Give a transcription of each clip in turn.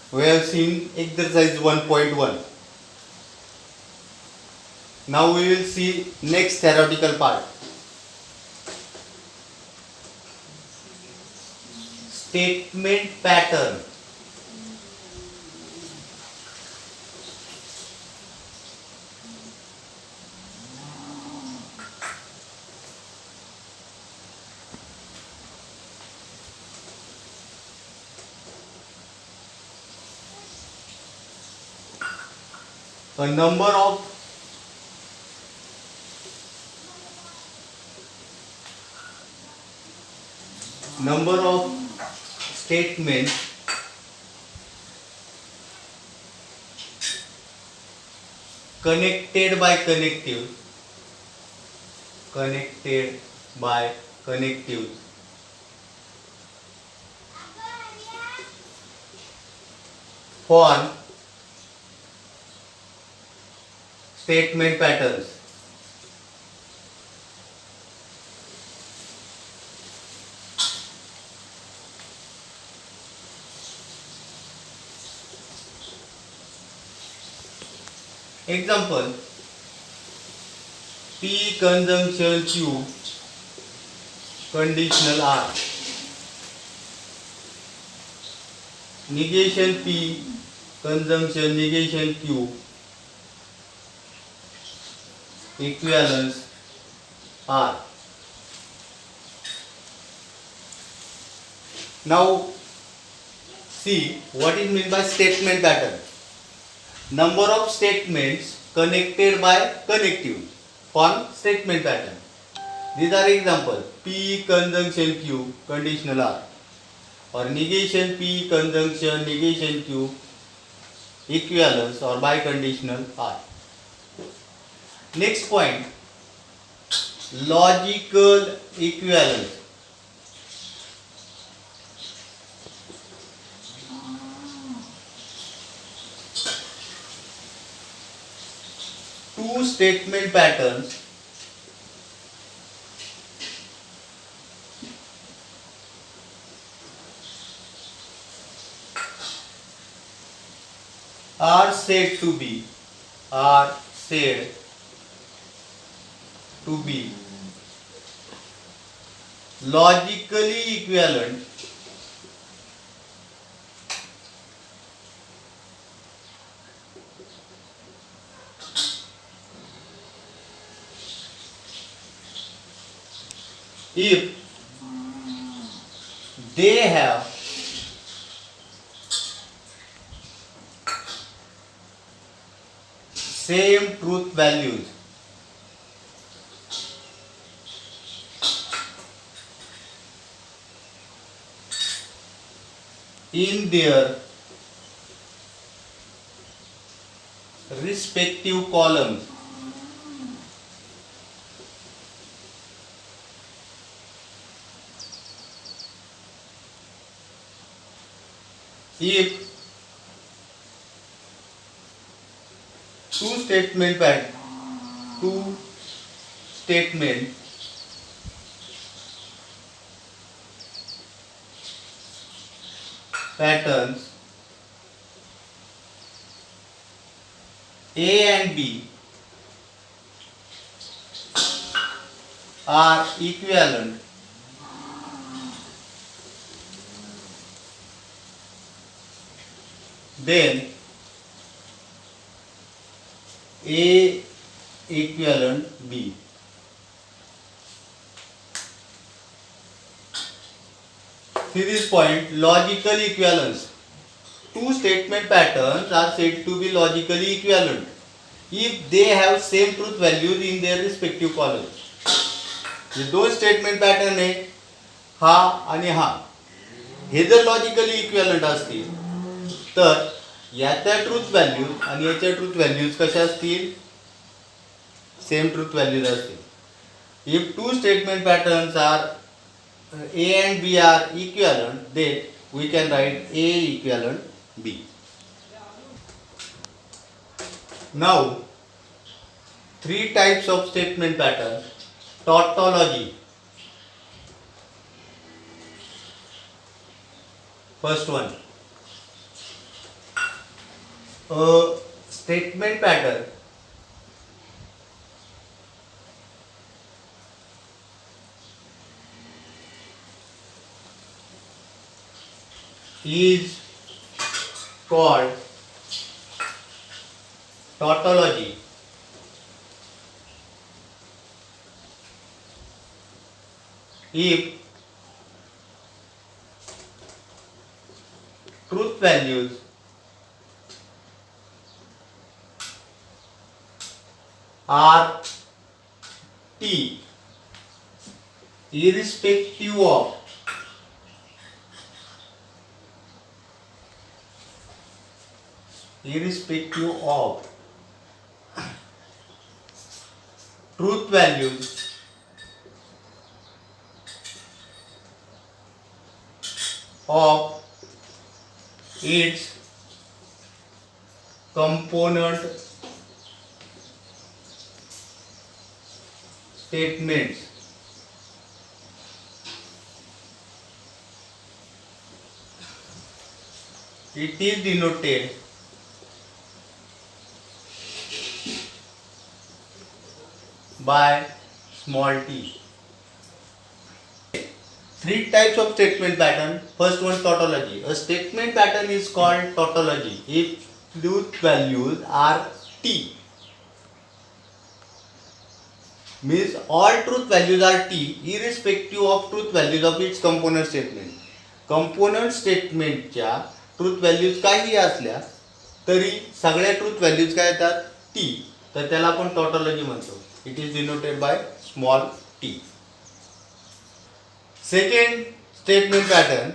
We have seen exercise 1.1. Now we will see next theoretical part. Statement pattern. A number of statements connected by connectives form statement patterns. Example: P conjunction Q conditional R. Negation P conjunction negation Q equivalence R. Now see what is meant by statement pattern. Number of statements connected by connectives form statement pattern. These are examples: P conjunction Q conditional R, or negation P conjunction negation Q equivalence or biconditional R. Next point, logical equivalence. Two statement patterns are said to be logically equivalent if they have same truth values in their respective columns. If two statement patterns A and B are equivalent, then A equivalent B. See this point, logical equivalence. Two statement patterns are said to be logically equivalent if they have same truth values in their respective columns. हे दोन statement pattern आहे, हा आणि हा, हे जर logically equivalent असतील तर याच्या truth values आणि याच्या ट्रूथ व्हॅल्यूज कशा असतील, सेम ट्रूथ व्हॅल्यूज असतील. If two statement patterns are A and B are equivalent, then we can write A equivalent B. Now, three types of statement pattern. Tautology. First one, a statement pattern is called tautology. If truth values are t irrespective of truth values of its component statements. It is denoted by small t. Three types of statement pattern. First one, tautology. A statement pattern is called tautology if truth values are t. Means all truth values are t irrespective of truth values of its component statement. Component स्टेटमेंटच्या truth values काही असल्या तरी सगळ्या truth values काय येतात T, तर त्याला आपण टॉटॉलॉजी म्हणतो. It is denoted by small T. Second statement pattern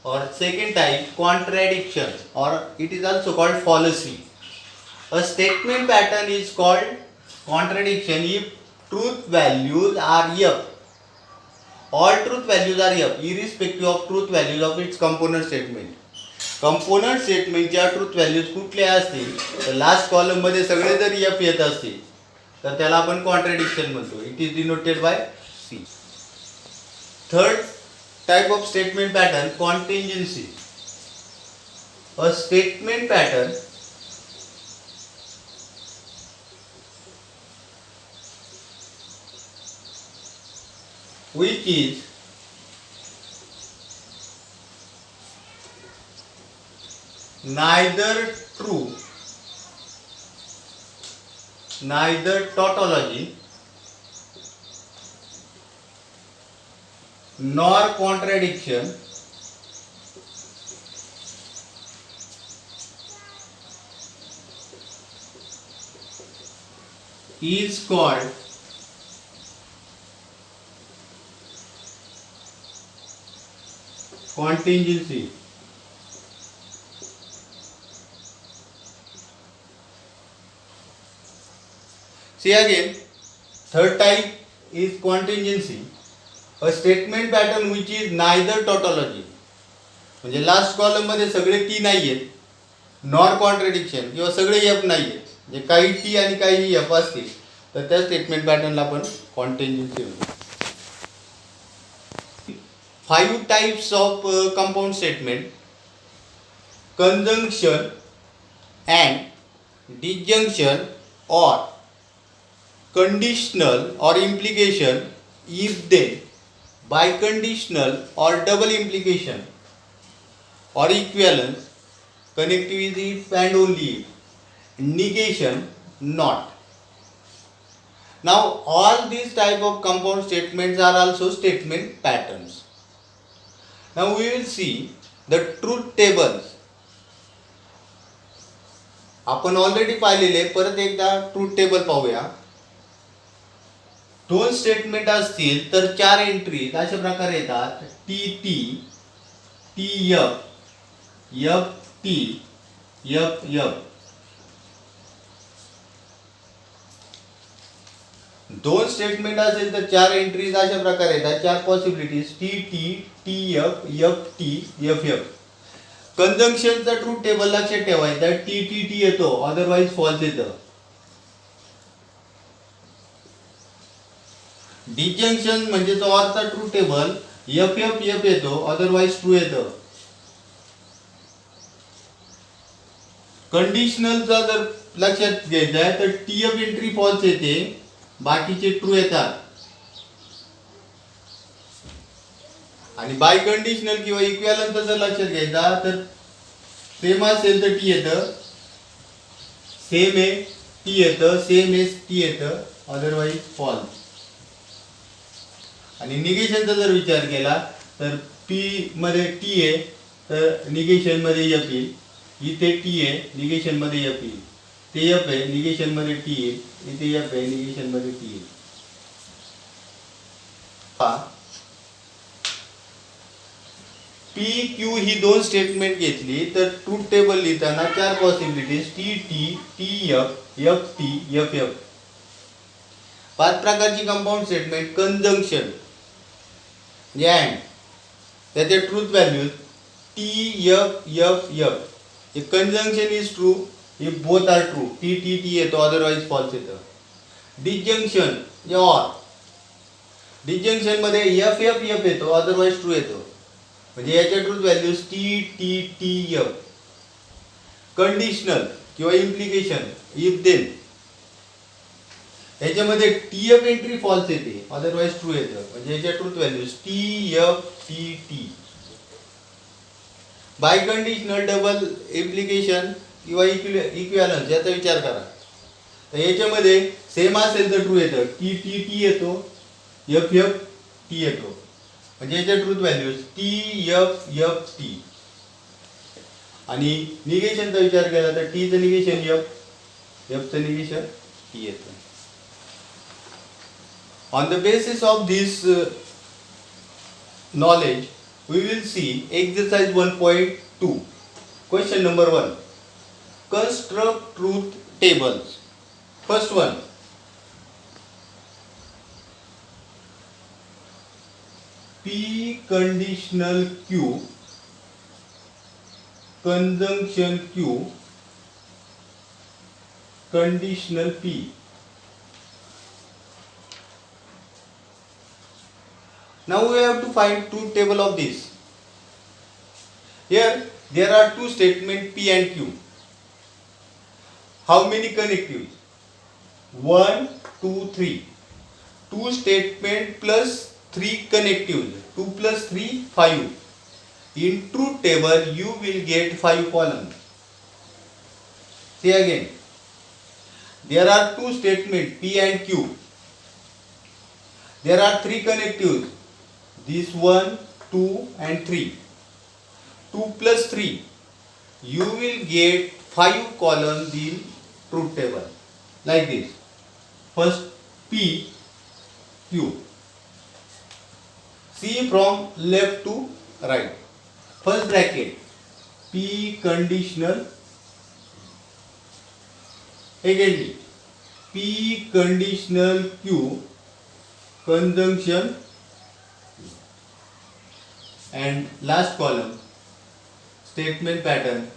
or second type, contradiction, or it is also called fallacy. A statement pattern is called contradiction if truth values are f. All truth values are f irrespective of truth values of its component statement. Component स्टेटमेंटच्या truth values कुठल्या असतील तर last column मध्ये सगळे जर F येत असतील तर त्याला आपण कॉन्ट्रडिक्शन म्हणतो. It is denoted by C. Third type of statement pattern, contingency. A statement pattern which is neither true, neither tautology nor contradiction is called contingency. See again, third type is contingency. A statement pattern which is neither tautology, म्हणजे last column मध्ये सगळे T नाहीयेत, nor contradiction किंवा सगळे F नाहीयेत, म्हणजे काही T आणि काही एफ असतील तर त्या स्टेटमेंट पॅटर्नला आपण कॉन्टिंजन्सी म्हणतो. 5 types of compound statement. Conjunction and disjunction or conditional or implication, if then, biconditional or double implication or equivalence, connective is if and only if, negation not. Now all these type of compound statements are also statement patterns. Now we will see the truth tables. आपण already पाहिलेले, परत एकदा truth table पाहूया. दोन statement असतील तर 4 entries अशा प्रकारे येतात. T T, T F, F T, F F. दोन स्टेटमेंट असेल तर 4 एंट्रीज अशा प्रकारे येतात, 4 possibilities. T T, T F, F T, F F. कंजंक्शनचा ट्रूथ टेबल लक्षात ठेवायचा. टी टी टी येतो, अदरवाइज फॉल्स येतं. डिसजंक्शन म्हणजे तो ऑरचा truth table F F F येतो, अदरवाइज ट्रू येतं. कंडिशनलचा जर लक्षात घ्यायचा आहे तर टी एफ एंट्री फॉल्स येते, बाकीचे ट्रू येतात. आणि बाय कंडिशनल किंवा इक्विव्हॅलंटचा जर लक्षात घ्यायचा तर सेम असेल तर टी येतं, सेम आहे टी येतं, सेम आहे टी येतं, अदरवाईज फॉल्स. आणि निगेशनचा जर विचार केला तर पी मध्ये टी आहे तर निगेशन मध्ये एफ येईल, इथे टी आहे निगेशन मध्ये एफ येईल, ते एफ आहे निगेशन मध्ये टी येईल, इथे एफ आहे निगेशन मध्ये टी येईल. पी क्यू ही दोन स्टेटमेंट घेतली तर ट्रूथ टेबल लिहिताना चार possibilities T T, T F, F T, F F. 5 प्रकारची कंपाऊंड स्टेटमेंट. कंजंक्शन अँड त्याचे truth values T F F F. हे conjunction is true if both are true, T T T येतो, otherwise false येतं. Disjunction or, disjunction मध्ये F F F येतो, otherwise true येतो, म्हणजे याचे truth values T T T F. Conditional किंवा implication if then, याच्यामध्ये टी एफ एंट्री फॉल्स येते, अदरवाईज ट्रू येतं, म्हणजे याच्या truth values T F T T. Biconditional, double implication किंवा इक्विव्हॅलन्स याचा विचार करा. तर याच्यामध्ये सेम असेल तर ट्रू येतं, टी टी टी येतो, एफ एफ टी येतो, म्हणजे याच्या truth values T F F T. आणि निगेशनचा विचार केला तर टीचं निगेशन एफ, एफचं निगेशन टी येतं. On the basis of this knowledge, we will see exercise 1.2. Question number 1. Construct truth tables. First one. P conditional Q, conjunction Q, conditional P. Now we have to find truth table of this. Here there are two statements P and Q. How many connectives? 1, 2, 3. Two statement plus 3 connectives. 2 plus 3, 5. In truth table you will get 5 columns. See again. There are two statements P and Q. There are 3 connectives. This 1, 2 and 3. 2 plus 3. You will get 5 columns in truth table. Like this. First P, Q. See from left to right. First bracket. P conditional. Again P conditional Q, conjunction, and last column statement pattern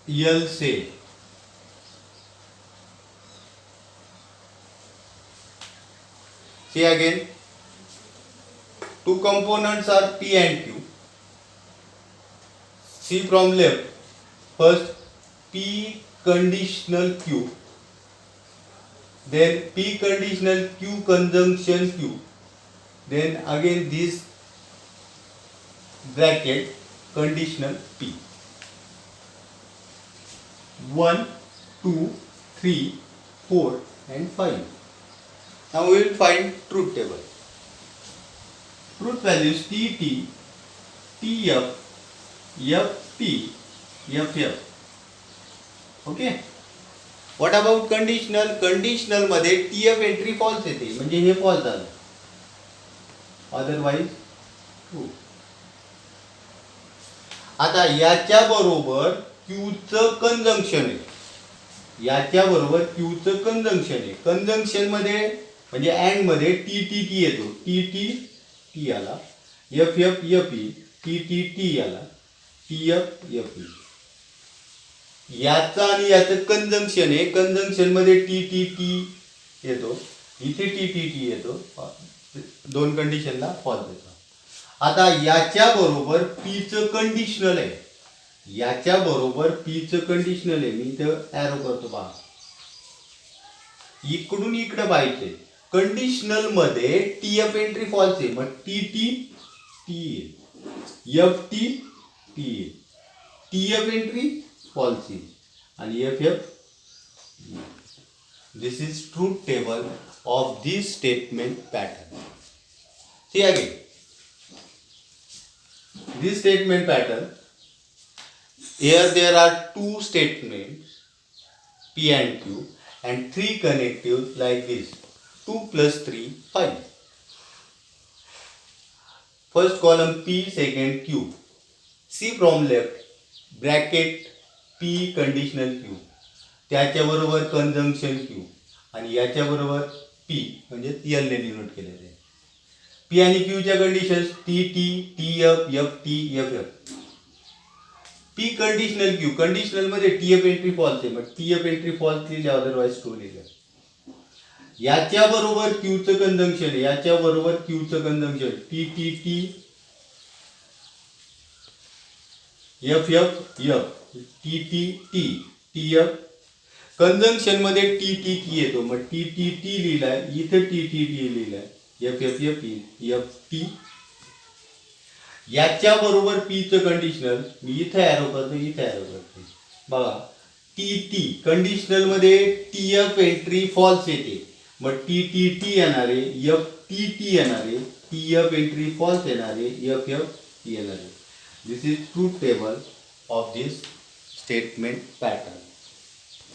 L say. See again, two components are P and Q. See from left. First P conditional Q, then P conditional Q conjunction Q, then again this bracket conditional P. 1, 2, 3, 4 and 5. Now we will find truth table. Truth values TT, TF, FT, FF. Okay. What about conditional? Conditional मध्ये TF entry false येते, म्हणजे हे false झालं, otherwise true. आता याच्या बरोबर Qचं conjunction आहे, याच्या बरोबर Qचं कंजंक्शन आहे. कंजंक्शन मध्ये म्हणजे अँड मध्ये टी टी टी येतो, टी टी टी आला, F F F E, T T T आला, टी एफ एफ ई. याचा आणि याचं कंजंक्शन आहे, कंजंक्शन मध्ये टी टी टी येतो, इथे टी टी टी येतो, दोन कंडिशनला फॉल्स येतो. आता याच्या बरोबर पी चं कंडिशनल आहे, याच्या बरोबर पी चं कंडिशनल आहे, मी इथं ॲरो करतो पहा, इकडून इकडे पाहिजे. कंडिशनल मध्ये टी एफ एंट्री फॉल्स आहे, मग T T T F T T T F entry false आहे आणि F F. This is truth table of this statement pattern. See again, this statement pattern, here there are two statements P and Q and three connectives like this, 2 plus 3 5. First column P, second Q. See from left bracket P conditional Q, त्याच्याबरोबर conjunction Q आणि याच्याबरोबर P म्हणजे L ने denote केलेले आहे. P आणि क्यूच्या conditions T T T F F T F F. P conditional Q, conditional मध्ये टी एफ एंट्री फॉल्स आहे, मग टी एफ एंट्री फॉल्स लिहिले, अदरवाइज ट्रू लिहिलं. याच्या बरोबर क्यूचं कंजंक्शन आहे, याच्या बरोबर क्यूचं conjunction T T T F F F T T T T F. Conjunction मध्ये टी टी टी येतो, मग टी टी टी लिहिलाय, इथे टी टी टी लिहिलाय, F F F F T. याच्या बरोबर पी चं कंडिशनल, मी इथे ॲरो करतो, इथे ॲरो करतो बघा. टी टी कंडिशनल मध्ये टी एफ एंट्री फॉल्स येते, मग टी टी टी येणारे, एफ टी टी येणारे, टी एफ एंट्री फॉल्स येणारे, एफ एफ टी येणारे. This is truth table of this statement pattern.